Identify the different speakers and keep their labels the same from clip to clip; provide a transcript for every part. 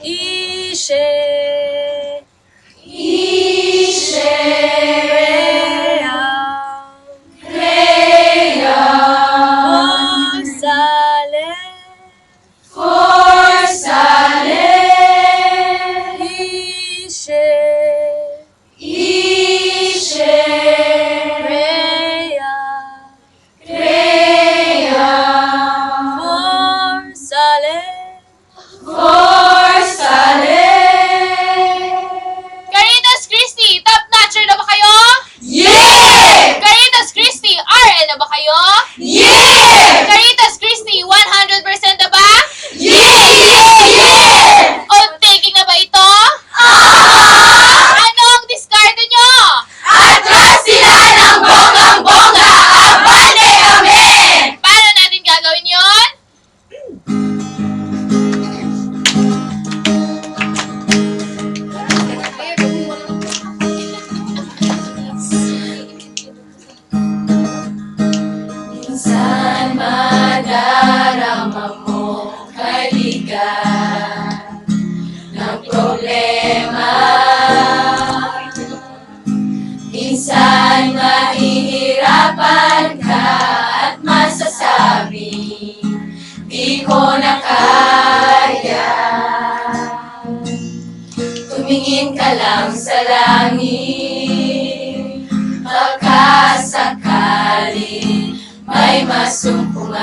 Speaker 1: Ishe
Speaker 2: Caritas Christi, top notcher na ba kayo?
Speaker 3: Yeah!
Speaker 2: Caritas Christi, RN na ba kayo?
Speaker 3: Yeah!
Speaker 2: Caritas Christi, 100% na ba?
Speaker 3: Yeah!
Speaker 2: O taking na ba ito? Anong diskarte nyo?
Speaker 3: Atras sila ng bonggang-bongga! Abante kami!
Speaker 2: Paano natin gagawin yon?
Speaker 3: Minsan madarama mo kaligan ng problema. Minsan mahihirapan ka at masasabi, di ko na kaya. Tumingin ka lang sa langit, baka sakali may masumpungan.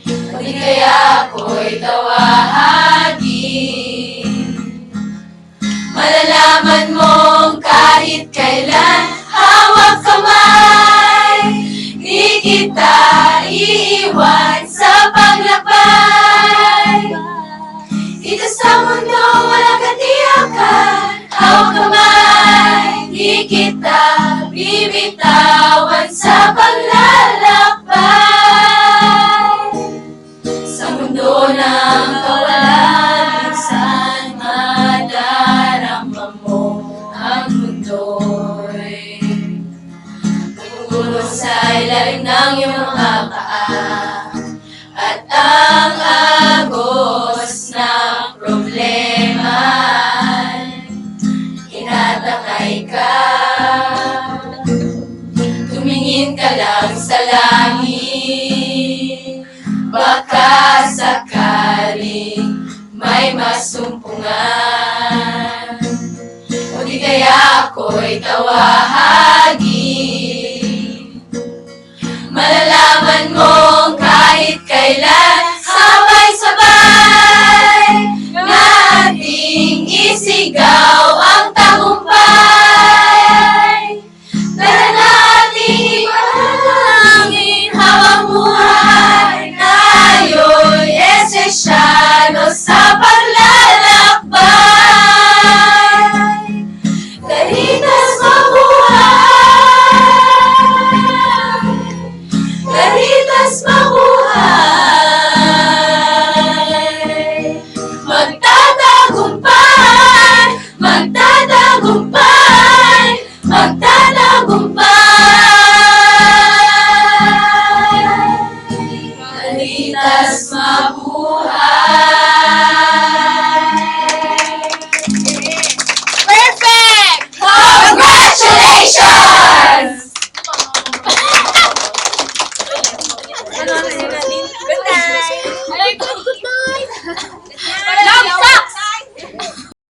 Speaker 3: O di kaya ako'y tawahagin. Malalaman mong kahit kailan hawak kamay, di kita iiwan sa paglakbay. Dito sa mundo walang katiyakan, hawak kamay, di kita bibitawan sa paglalakbay. Sa mundo ng kawalan, minsan madarama mo ang mundo'y bumubulong sa ilalim ng iyong mga paa, at ang agos ng problema tinatangay ka. Tumingin ka lang sa langit, baka sakaling may masumpungan. O di kaya ako'y tawahagin. Malalaman mong kahit kailan sabay-sabay nating isigaw ang tagumpay. Tara nating ipanalangin habang buhay, tayo'y esesyano sa paglalakbay. Caritas mabuhay! Caritas mabuhay! Magtatagumpay! Magtatagumpay! Magtatagumpay! Caritas mabuhay!
Speaker 2: Perfect!
Speaker 3: Congratulations!
Speaker 1: Ano